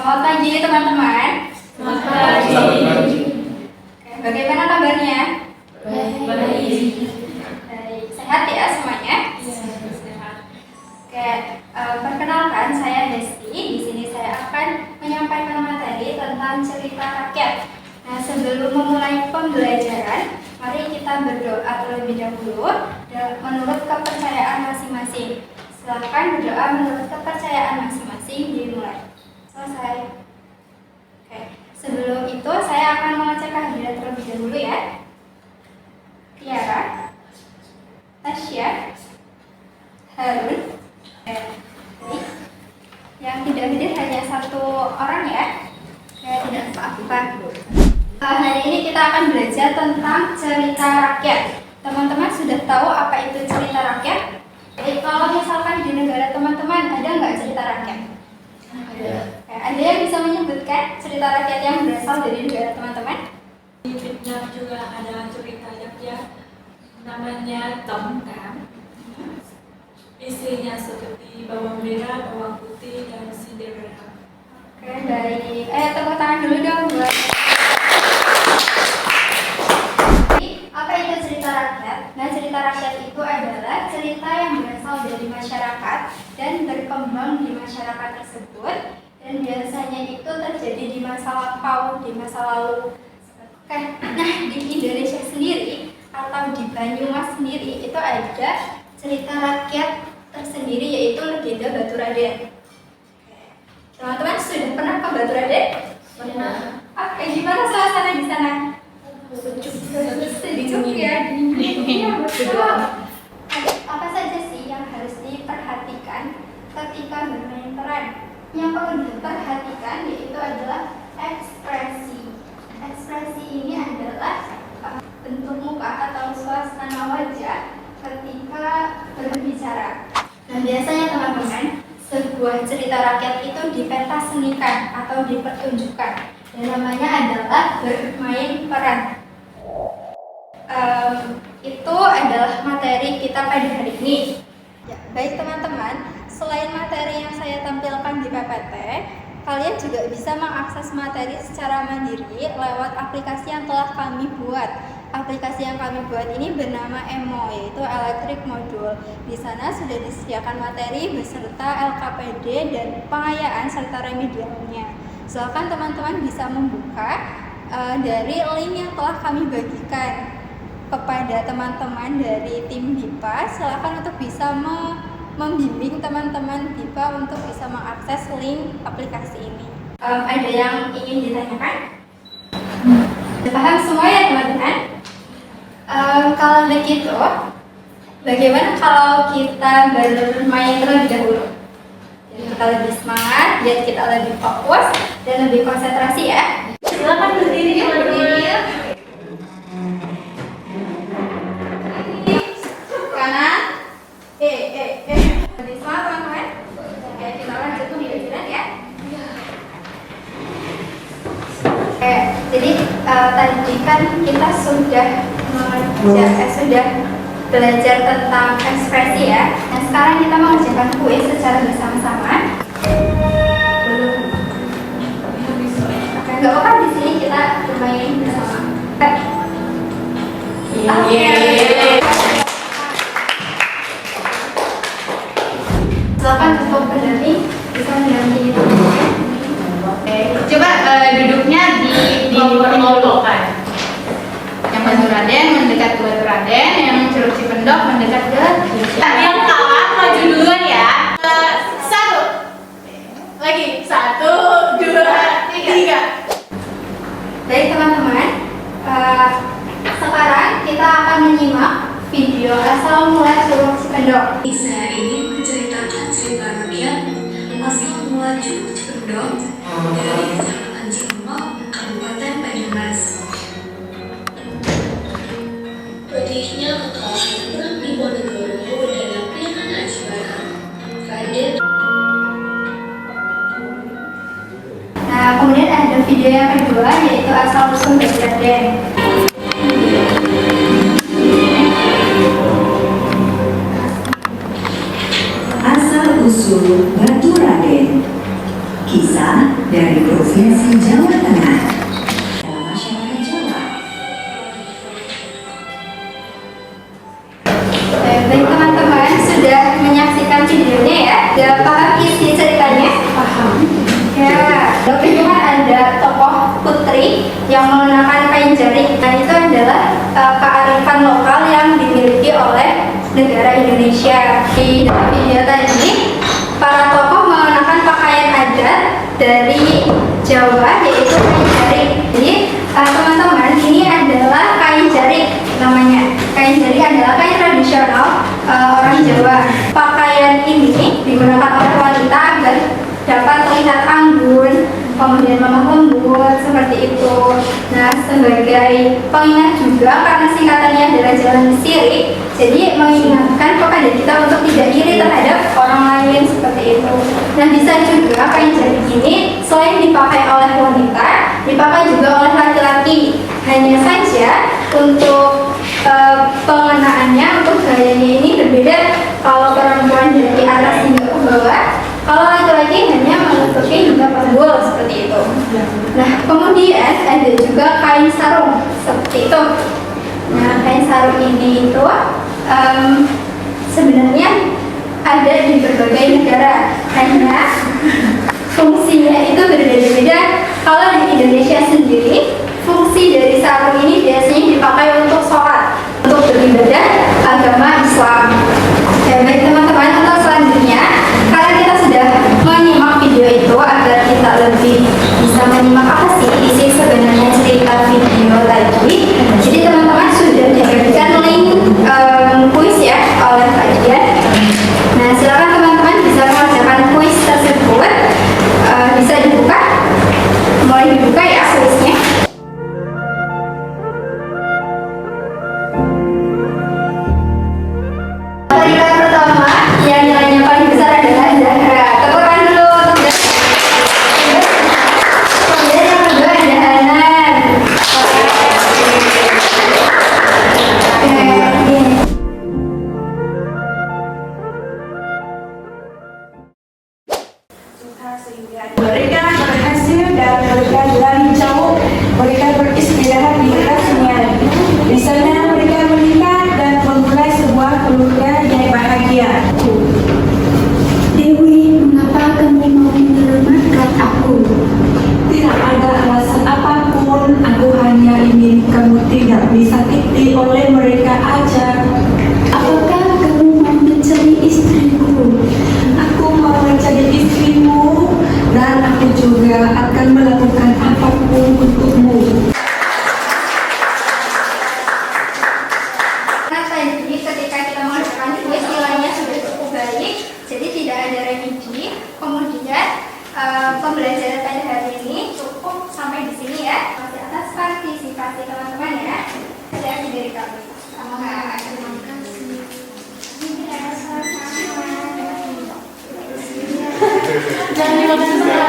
Selamat pagi teman-teman. Selamat pagi. Oke, bagaimana kabarnya? Baik. Baik, sehat ya semuanya? Sehat. Oke, perkenalkan saya Desti. Di sini saya akan menyampaikan materi tentang cerita rakyat. Nah, sebelum memulai pembelajaran, mari kita berdoa terlebih dahulu menurut kepercayaan masing-masing. Silakan berdoa menurut kepercayaan masing-masing, dimulai. Selesai. Oke, sebelum itu saya akan mengecek kehadiran terlebih dahulu ya. Tiara, Tasya, Harun. Baik. Yang tidak hadir hanya satu orang ya. Tidak apa-apa. Hari ini kita akan belajar tentang cerita rakyat. Teman-teman sudah tahu apa itu cerita rakyat? Kalau misalkan di negara teman-teman ada nggak cerita rakyat? Ada yang bisa menyebutkan cerita rakyat yang berasal dari negara teman-teman? Di Vietnam juga ada cerita rakyat namanya Tongkang. Isinya seperti bawang merah, bawang putih, dan Cinderella. Oke, baik. Tepuk tangan dulu dong buat. Apa itu cerita rakyat? Nah, cerita rakyat itu adalah cerita yang berasal dari masyarakat dan berkembang di masyarakat tersebut, dan biasanya itu terjadi di masa lampau, di masa lalu. Oke, nah di Indonesia sendiri atau di Banyumas sendiri itu ada cerita rakyat tersendiri, yaitu legenda Batu Raden. Teman-teman sudah pernah ke Batu Raden? Pernah. Oke, gimana suasana di sana? Sejuk ya, betul. Apa saja sih yang harus diperhatikan ketika bermain peran? Yang perlu diperhatikan yaitu adalah ekspresi. Ekspresi ini adalah bentuk muka atau suasana wajah ketika berbicara. Nah, biasanya teman-teman, sebuah cerita rakyat itu dipentasenikan atau dipertunjukkan, dan namanya adalah bermain peran. Itu adalah materi kita pada hari ini. Ya, baik teman-teman, selain materi yang saya tampilkan di PPT, kalian juga bisa mengakses materi secara mandiri lewat aplikasi yang telah kami buat. Aplikasi yang kami buat ini bernama EMO, yaitu Electric Module. Di sana sudah disediakan materi beserta LKPD dan pengayaan serta remedialnya. Silakan teman-teman bisa membuka dari link yang telah kami bagikan kepada teman-teman dari tim DIPA. Silakan untuk bisa membimbing teman-teman DIPA untuk bisa mengakses link aplikasi ini. Ada yang ingin ditanyakan? Paham semua ya teman-teman? Kalau begitu, bagaimana kalau kita bermain terlebih dahulu? Jadi kita lebih semangat, biar kita lebih fokus dan lebih konsentrasi ya. Silakan berdiri teman-teman. Kanan. Lebih semangat teman-teman. Oke, kita lanjut pembelajaran ya. Jadi tadi kan kita sudah belajar tentang ekspresi ya. Nah, sekarang kita mengerjakan kuis secara bersama-sama. silakan untuk pendamping bisa mendampingi teman-teman. Oke, coba duduknya di kelompokkan. Yang Batu Raden mendekat ke Batu Raden, yang Curug Cipendok mendekat ke yang kalah maju duluan ya. Satu, lagi 1, 2, 3. Baik teman-teman, sekarang kita akan menyimak video asal mula Curug Cipendok. Saya ingin menceritakan cerita rakyat asal mula Curug Cipendok dari Kecamatan Cimok, Kabupaten Banyumas. Pedihnya kekalahan perang Diponegoro dalam pilihan Aji Barang. Raden. Nah, kemudian ada video yang kedua yaitu asal usul Batu Raden. Asal usul Batu Raden. Kisah dari Provinsi Jawa Tengah dalam masyarakat Jawa. Baik teman-teman, sudah menyaksikan videonya ya? Sudah paham isi ceritanya? Paham. Ya, waktu itu kan ada tokoh putri yang menggunakan kain jarik. Nah, itu adalah kearifan lokal yang dimiliki oleh negara Indonesia. Di dalam video tadi, para tokoh mengenakan pakaian adat dari Jawa, yaitu kain jarik. Jadi, teman-teman, ini adalah kain jarik namanya. Kain jarik adalah kain tradisional orang Jawa. Pakaian ini digunakan oleh wanita agar dapat terlihat anggun, kemudian lemah lembut seperti itu. Nah, sebagai pengingat juga karena singkatannya adalah jalan sirik, jadi mengingatkan kepada kita untuk tidak iri terhadap orang lain seperti itu. Nah, bisa juga kain jarik ini selain dipakai oleh wanita, dipakai juga oleh laki-laki. Hanya saja untuk pengenaannya, untuk gayanya ini berbeda. Kalau perempuan dari atas hingga ke bawah, kalau laki-laki hanya menutupi hingga panggul seperti itu. Nah, kemudian ada juga kain sarung seperti itu. Nah, kain sarung ini itu sebenarnya ada di berbagai negara, hanya fungsinya itu berbeda-beda. Kalau di Indonesia sendiri, fungsi dari sarung ini biasanya dipakai untuk sholat, untuk beribadah agama Islam. Ya, baik teman-teman, untuk selanjutnya, karena kita sudah menyimak video itu agar kita lebih bisa menyimak apa sih isi sebenarnya cerita video tadi. Jadi teman-teman sudah diberikan link kuis ya oleh kajian. Nah, silakan teman-teman bisa mengerjakan kuis tersebut. Bisa dibuka, mulai dibuka ya kuisnya. Peringkat pertama yang nilainya paling besar adalah Zahra. Tepuk tangan dulu untuk Zahra. Kemudian yang kedua ada Hanan. Mereka berhasil dan mereka lari jauh. Mereka beristirahat di dekat sungai. Di sana mereka menikah dan memulai sebuah keluarga yang bahagia. Dewi, mengapa kamu mau menyelamatkan aku? Tidak ada alasan apapun. Aku hanya ingin kamu tidak disakiti oleh mereka aja. Apakah kamu mau mencari istriku? Aku mau menjadi istrimu dan aku juga akan melakukan apapun untukmu. Nah, tadi ketika kita mengerjakan kuis nilainya sudah cukup baik, jadi tidak ada revisi. Kemudian pembelajaran pada hari ini cukup sampai di sini ya. Masih atas partisipasi teman-teman ya. Sekian dari kami. Terima kasih. Jangan dimakan